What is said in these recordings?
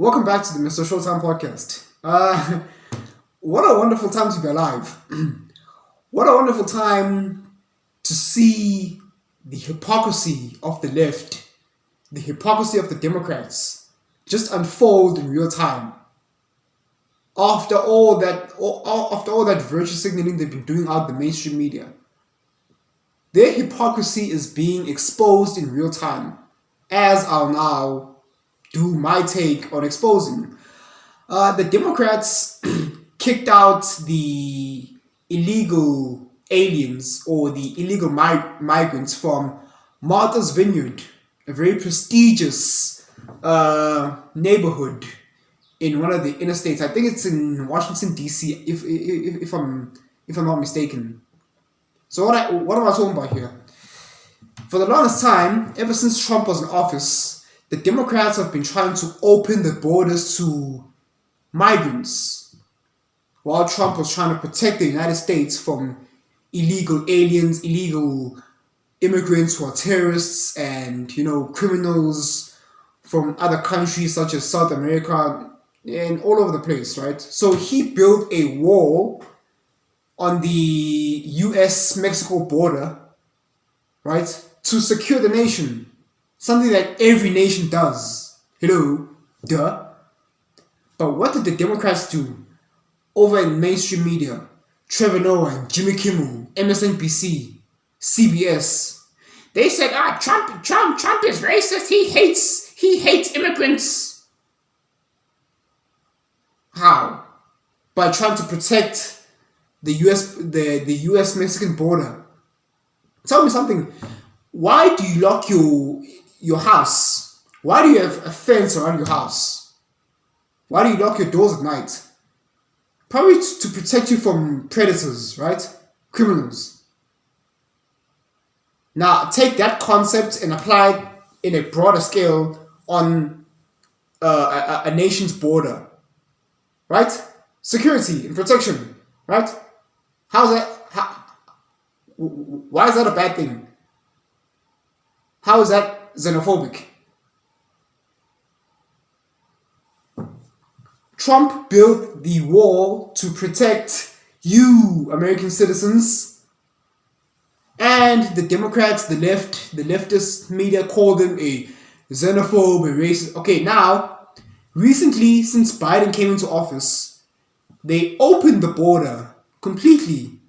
Welcome back to the Mr. Showtime podcast. What a wonderful time to be alive. What a wonderful time to see the hypocrisy of the left, the hypocrisy of the Democrats just unfold in real time. After all that virtue signaling they've been doing out the mainstream media, their hypocrisy is being exposed in real time, as I'll now do my take on exposing. The Democrats kicked out the illegal aliens or the illegal migrants from Martha's Vineyard, a very prestigious neighborhood in one of the interstates. I think it's in Washington D.C. if I'm not mistaken. So what am I talking about here? For the longest time, ever since Trump was in office, the Democrats have been trying to open the borders to migrants, while Trump was trying to protect the United States from illegal aliens, illegal immigrants who are terrorists and, criminals from other countries such as South America and all over the place, right? So he built a wall on the US-Mexico border, right, to secure the nation. Something that every nation does. Hello, duh. But what did the Democrats do over in mainstream media? Trevor Noah, Jimmy Kimmel, MSNBC, CBS. They said, Trump is racist. He hates immigrants. How? By trying to protect the US Mexican border. Tell me something. Why do you lock your house? Why do you have a fence around your house? Why do you lock your doors at night? Probably to protect you from predators, right? Criminals. Now, take that concept and apply it in a broader scale on a nation's border, right? Security and protection, right? Why is that a bad thing? How is that xenophobic? Trump built the wall to protect you, American citizens, and the Democrats, the leftist media called him a xenophobe, a racist. Okay, now, recently, since Biden came into office, they opened the border completely,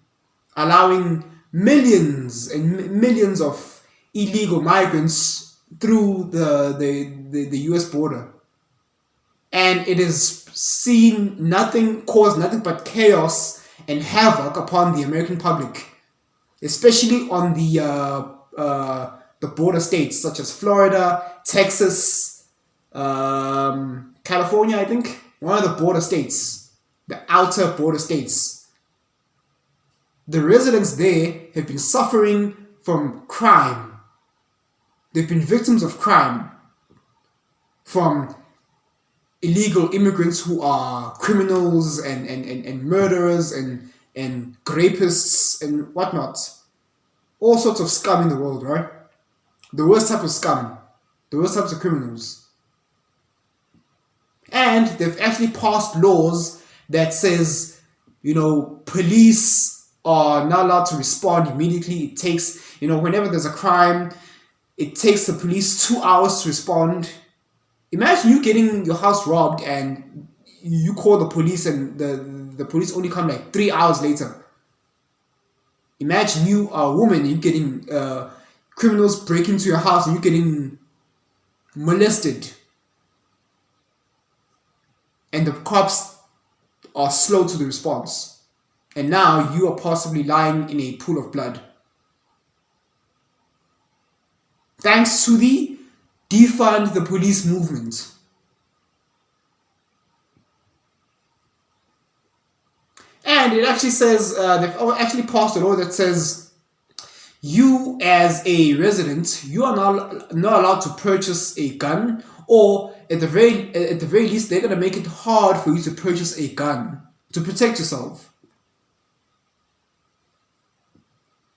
allowing millions and millions of illegal migrants through the US border. And it has caused nothing but chaos and havoc upon the American public, especially on the border states such as Florida, Texas, California, I think, one of the border states, the outer border states. The residents there have been suffering from crime. They've been victims of crime from illegal immigrants who are criminals and murderers and rapists and whatnot. All sorts of scum in the world, right? The worst type of scum. The worst types of criminals. And they've actually passed laws that says, police are not allowed to respond immediately. It takes, whenever there's a crime, it takes the police 2 hours to respond. Imagine you getting your house robbed and you call the police and the police only come like 3 hours later. Imagine you are a woman and you're getting criminals break into your house and you're getting molested. And the cops are slow to the response. And now you are possibly lying in a pool of blood. Thanks to the defund the police movement. And it actually says, they've actually passed a law that says you as a resident, you are not allowed to purchase a gun, or at the very least, they're going to make it hard for you to purchase a gun to protect yourself.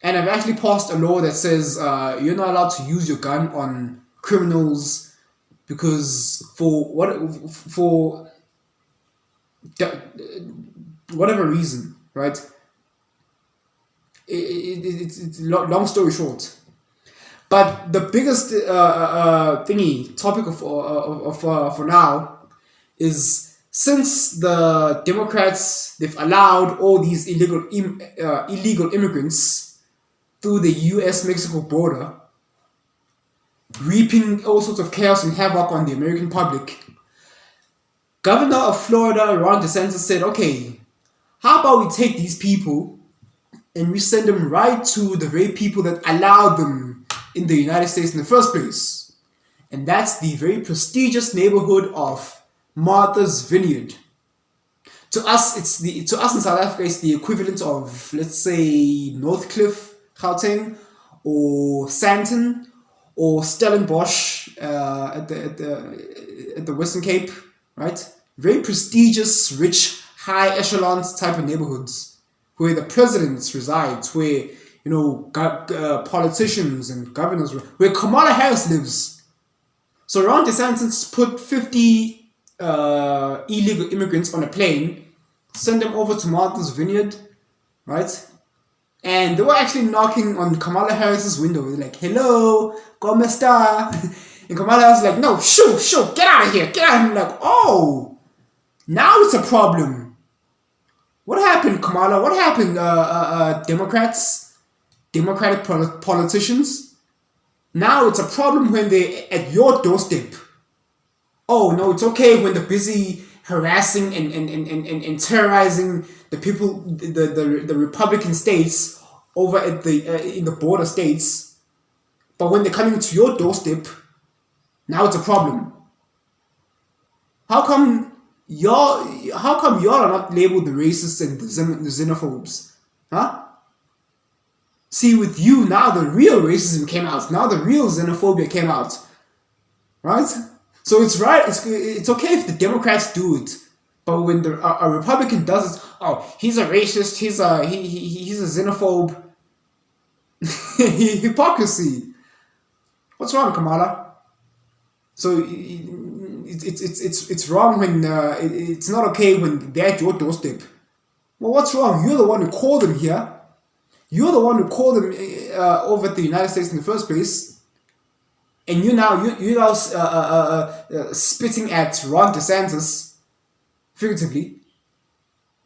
And I've actually passed a law that says you're not allowed to use your gun on criminals, because for whatever reason, right? It's long story short. But the biggest topic for now is, since the Democrats, they've allowed all these illegal immigrants through the U.S.-Mexico border, reaping all sorts of chaos and havoc on the American public. Governor of Florida, Ron De Santos, said, okay, how about we take these people and we send them right to the very people that allowed them in the United States in the first place. And that's the very prestigious neighborhood of Martha's Vineyard. To us in South Africa, it's the equivalent of, let's say, Northcliffe, Gauteng, or Sandton, or Stellenbosch at the Western Cape, right? Very prestigious, rich, high echelon type of neighborhoods where the presidents reside, where politicians and governors, where Kamala Harris lives. So Ron De Santos put 50 illegal immigrants on a plane, send them over to Martha's Vineyard, right? And they were actually knocking on Kamala Harris's window. They're like, hello, ¿cómo está? And Kamala Harris is like, no, shoo, get out of here, get out of here. I'm like, oh, now it's a problem. What happened, Kamala? What happened, Democratic politicians? Now it's a problem when they're at your doorstep. Oh, no, it's okay when they're busy harassing and terrorizing the people, the Republican states over at in the border states. But when they're coming to your doorstep, now it's a problem. How come y'all are not labeled the racists and the xenophobes? Huh? See, with you, now the real racism came out. Now the real xenophobia came out. Right? So it's right. It's okay if the Democrats do it. But when a Republican does it, oh, he's a racist, he's a xenophobe. Hypocrisy. What's wrong, Kamala? So it's wrong when it's not okay when they're at your doorstep. Well, what's wrong? You're the one who called them here. You're the one who called them over at the United States in the first place. And you're now spitting at Ron De Santos, figuratively,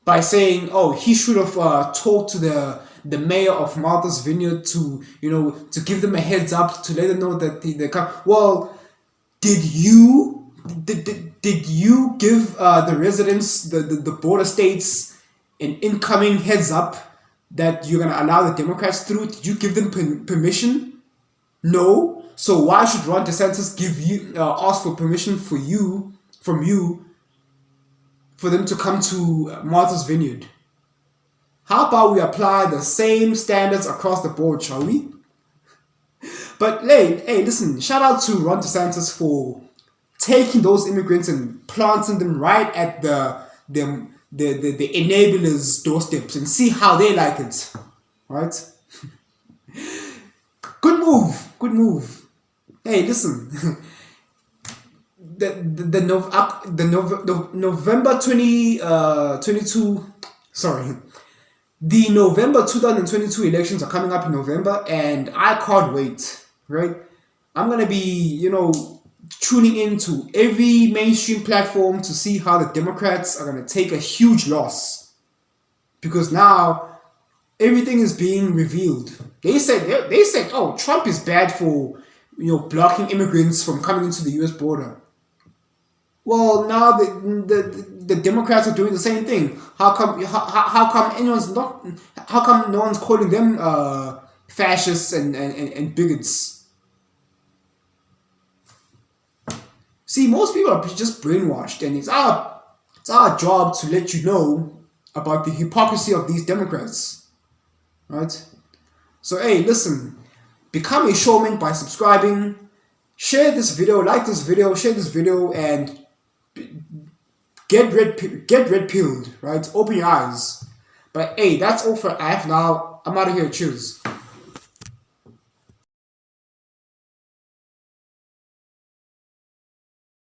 by saying, oh, he should have talked to the mayor of Martha's Vineyard to give them a heads up, to let them know that they come. Well, did you give the residents, the border states, an incoming heads up that you're going to allow the Democrats through? Did you give them permission? No. So why should Ron De Santos ask for permission from you for them to come to Martha's Vineyard? How about we apply the same standards across the board, shall we? But hey, listen, shout out to Ron De Santos for taking those immigrants and planting them right at the enablers' doorsteps, and see how they like it, right? Good move. Hey, listen. The November 2022 elections are coming up in November, and I can't wait, right? I'm gonna be, tuning into every mainstream platform to see how the Democrats are gonna take a huge loss, because now everything is being revealed. They said, oh, Trump is bad for blocking immigrants from coming into the U.S. border. Well, now the Democrats are doing the same thing. How come no one's calling them fascists and bigots? See, most people are just brainwashed, and it's our job to let you know about the hypocrisy of these Democrats, right? So hey, listen, become a showman by subscribing, share this video, like this video, share this video, and get red pilled, right? Open your eyes. But hey, that's all for I have now. I'm out of here. Cheers.